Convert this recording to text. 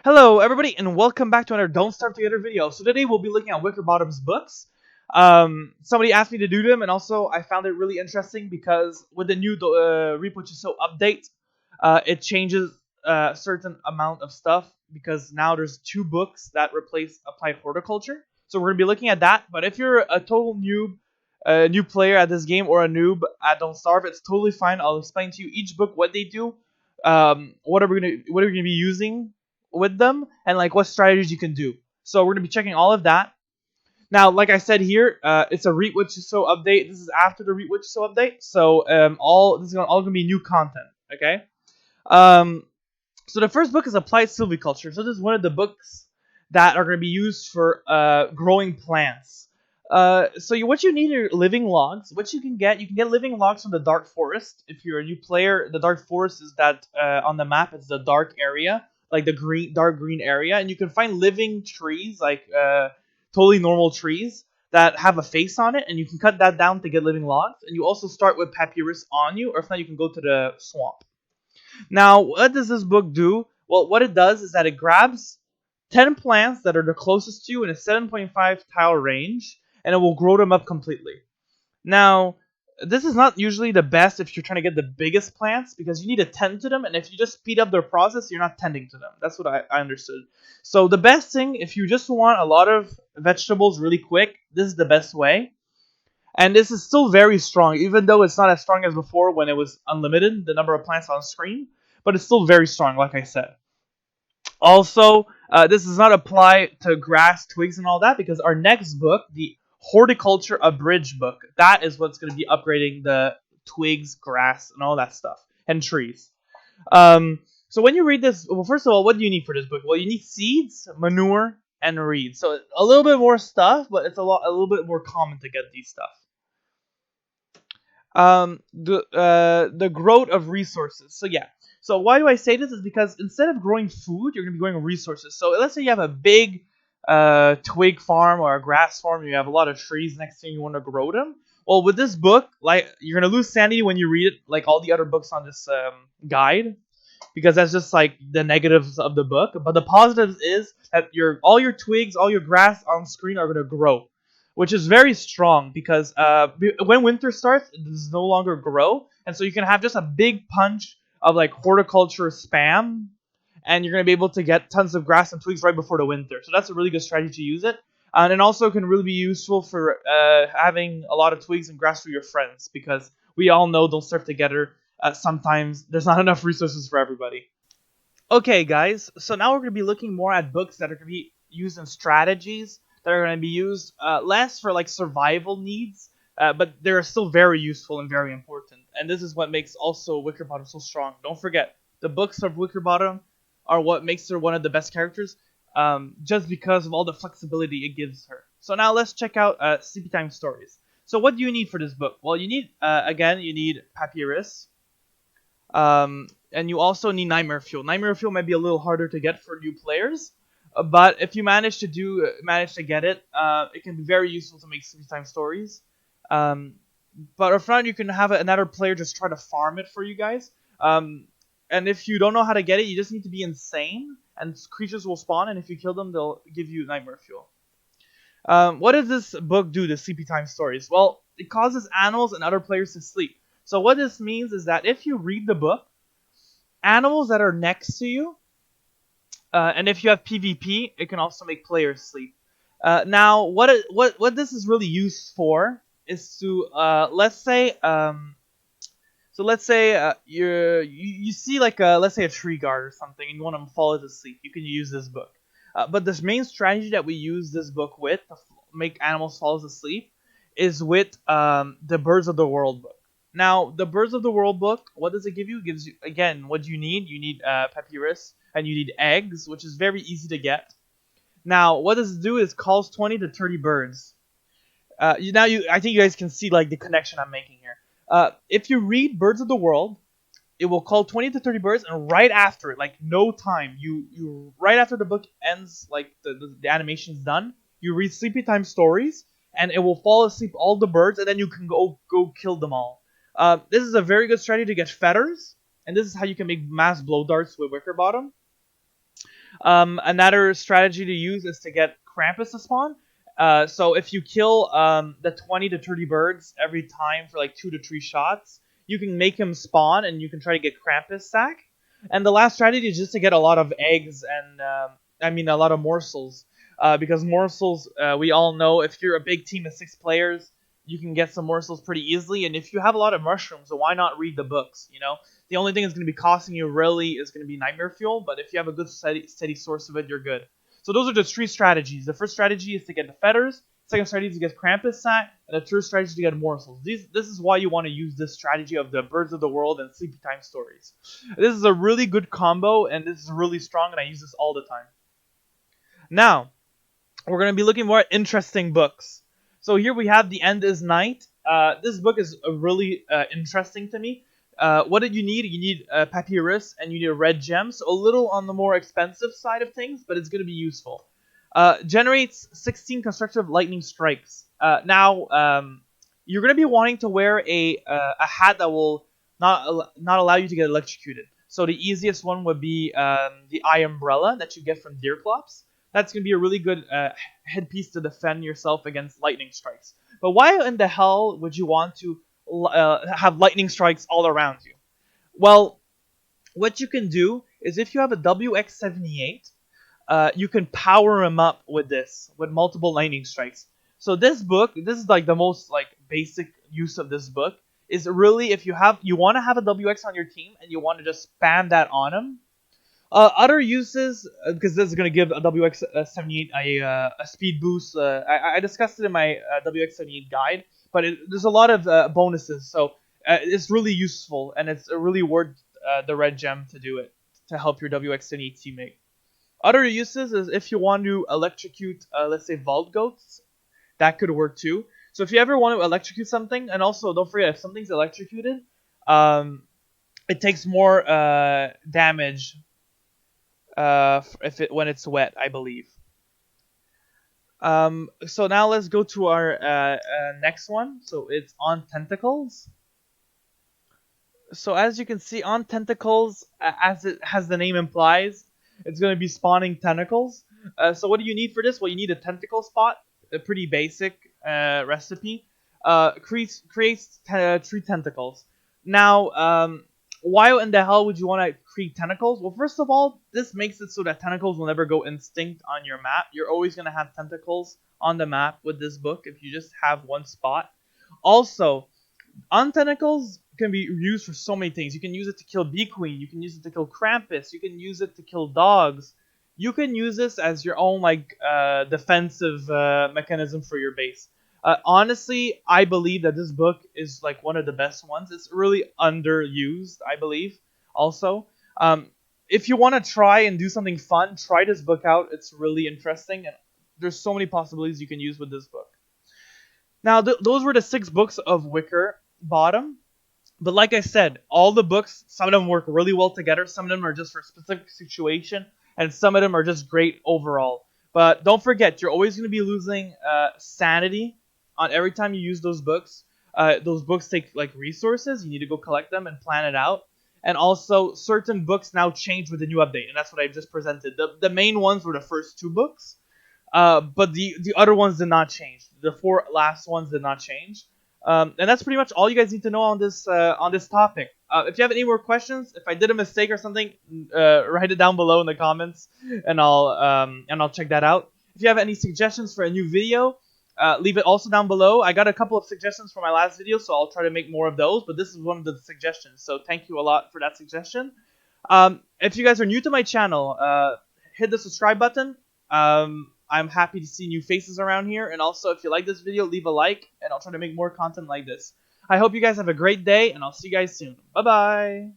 Hello, everybody, and welcome back to another Don't Starve Together video. So today we'll be looking at Wickerbottoms books. Somebody asked me to do them, and also I found it really interesting because with the new Reap What You Sow update, it changes a certain amount of stuff because now there's two books that replace Applied Horticulture. So we're gonna be looking at that. But if you're a total noob, new player at this game, or a noob at Don't Starve, it's totally fine. I'll explain to you each book what they do, what are we gonna be using with them, and like what strategies you can do. So we're gonna be checking all of that. Now, like I said here, it's a Reap What You Sow update. This is after the Reap What You Sow update, so all this is all gonna be new content. Okay. Um, so the first book is Applied Silviculture. So this is one of the books that are going to be used for growing plants. What you need are living logs. What you can get living logs from the Dark Forest. If you're a new player, the Dark Forest is that on the map. It's the dark area, like the dark green area, and you can find living trees, like totally normal trees that have a face on it, and you can cut that down to get living logs. And you also start with papyrus on you, or if not, you can go to the swamp. Now, what does this book do? Well, what it does is that it grabs 10 plants that are the closest to you in a 7.5 tile range, and it will grow them up completely. Now, this is not usually the best if you're trying to get the biggest plants because you need to tend to them, and if you just speed up their process, you're not tending to them. That's what I understood. So the best thing, if you just want a lot of vegetables really quick, this is the best way. And this is still very strong, even though it's not as strong as before when it was unlimited, the number of plants on screen. But it's still very strong, like I said. Also, this does not apply to grass, twigs, and all that, because our next book, the Horticulture Abridged book, that is what's going to be upgrading the twigs, grass, and all that stuff, and trees. So when you read this, well, first of all, what do you need for this book? Well, you need seeds, manure, and reeds. So a little bit more stuff, but it's a little bit more common to get these stuff. The growth of resources. So yeah. So why do I say this? Is because instead of growing food, you're gonna be growing resources. So let's say you have a big twig farm or a grass farm. You have a lot of trees next to you. You want to grow them. Well, with this book, like you're gonna lose sanity when you read it, like all the other books on this guide, because that's just like the negatives of the book. But the positives is that all your twigs, all your grass on screen are gonna grow, which is very strong because when winter starts, it does no longer grow, and so you can have just a big punch of like horticulture spam, and you're gonna be able to get tons of grass and twigs right before the winter. So that's a really good strategy to use it, and it also can really be useful for having a lot of twigs and grass for your friends because we all know they'll surf together. Sometimes there's not enough resources for everybody. Okay, guys, so now we're going to be looking more at books that are going to be used in strategies that are going to be used less for like survival needs, but they're still very useful and very important. And this is what makes also Wickerbottom so strong. Don't forget, the books of Wickerbottom are what makes her one of the best characters, just because of all the flexibility it gives her. So now let's check out Sleepytime Stories. So what do you need for this book? Well, you need, again, you need papyrus. And you also need Nightmare Fuel. Nightmare Fuel might be a little harder to get for new players, but if you manage to get it, it can be very useful to make Sleepytime Stories. But if not, you can have another player just try to farm it for you guys. And if you don't know how to get it, you just need to be insane, and creatures will spawn, and if you kill them, they'll give you Nightmare Fuel. What does this book do, the Sleepytime Stories? Well, it causes animals and other players to sleep. So what this means is that if you read the book, animals that are next to you, and if you have PvP, it can also make players sleep. Now, what this is really used for is to let's say you see like let's say a tree guard or something, and you want to fall asleep. You can use this book. But this main strategy that we use this book with to make animals fall asleep is with the Birds of the World book. Now, the Birds of the World book, what does it give you? It gives you, again, what you need. You need papyrus, and you need eggs, which is very easy to get. Now, what does it do is calls 20 to 30 birds. I think you guys can see like the connection I'm making here. If you read Birds of the World, it will call 20 to 30 birds, and right after it, like no time, you right after the book ends, like the animation's done, you read Sleepytime Stories, and it will fall asleep all the birds, and then you can go kill them all. This is a very good strategy to get feathers, and this is how you can make mass blow darts with Wickerbottom. Another strategy to use is to get Krampus to spawn. So if you kill the 20 to 30 birds every time for like 2 to 3 shots, you can make him spawn and you can try to get Krampus sack. And the last strategy is just to get a lot of eggs and a lot of morsels. Because morsels, we all know, if you're a big team of 6 players, you can get some morsels pretty easily. And if you have a lot of mushrooms, so why not read the books? You know, the only thing that's going to be costing you really is going to be nightmare fuel. But if you have a good steady source of it, you're good. So those are just 3 strategies. The first strategy is to get the feathers. Second strategy is to get Krampus sack, and the third strategy is to get morsels. This is why you want to use this strategy of the Birds of the World and Sleepytime Stories. This is a really good combo, and this is really strong, and I use this all the time. Now, we're going to be looking more at interesting books. So here we have The End is Night. This book is really interesting to me. What did you need? You need papyrus and you need a red gem. So a little on the more expensive side of things, but it's going to be useful. Generates 16 constructive lightning strikes. Now, you're going to be wanting to wear a hat that will not allow you to get electrocuted. So the easiest one would be the eye umbrella that you get from Deerclops. That's going to be a really good headpiece to defend yourself against lightning strikes. But why in the hell would you want to have lightning strikes all around you? Well, what you can do is if you have a WX-78, you can power him up with this, with multiple lightning strikes. So this book, this is like the most like basic use of this book, is really if you want to have a WX on your team and you want to just spam that on him. Other uses, because this is going to give a WX-78 a speed boost. I discussed it in my WX-78 guide, but there's a lot of bonuses, so it's really useful, and it's really worth the red gem to do it, to help your WX-78 teammate. Other uses is if you want to electrocute, let's say, Vault Goats, that could work too. So if you ever want to electrocute something, and also don't forget, if something's electrocuted, it takes more damage when it's wet, I believe. So now let's go to our next one. So it's On Tentacles. So as you can see, On Tentacles, as the name implies, it's going to be spawning tentacles. So what do you need for this? Well, you need a tentacle spot, a pretty basic recipe. Creates 3 tentacles. Now, why in the hell would you want to create tentacles? Well, first of all, this makes it so that tentacles will never go extinct on your map. You're always going to have tentacles on the map with this book if you just have one spot. Also, On Tentacles can be used for so many things. You can use it to kill Bee Queen. You can use it to kill Krampus. You can use it to kill dogs. You can use this as your own defensive mechanism for your base. Honestly, I believe that this book is like one of the best ones. It's really underused, I believe. Also, if you want to try and do something fun, try this book out. It's really interesting, and there's so many possibilities you can use with this book. Now, those were the 6 books of Wickerbottom. But like I said, all the books, some of them work really well together. Some of them are just for a specific situation, and some of them are just great overall. But don't forget, you're always going to be losing sanity on every time you use those books. Those books take like resources. You need to go collect them and plan it out. And also, certain books now change with the new update, and that's what I just presented. The main ones were the first 2 books, but the other ones did not change. The 4 last ones did not change. And that's pretty much all you guys need to know on this topic. If you have any more questions, if I did a mistake or something, write it down below in the comments, and I'll check that out. If you have any suggestions for a new video, leave it also down below. I got a couple of suggestions for my last video, so I'll try to make more of those. But this is one of the suggestions, so thank you a lot for that suggestion. If you guys are new to my channel, hit the subscribe button. I'm happy to see new faces around here. And also, if you like this video, leave a like, and I'll try to make more content like this. I hope you guys have a great day, and I'll see you guys soon. Bye-bye!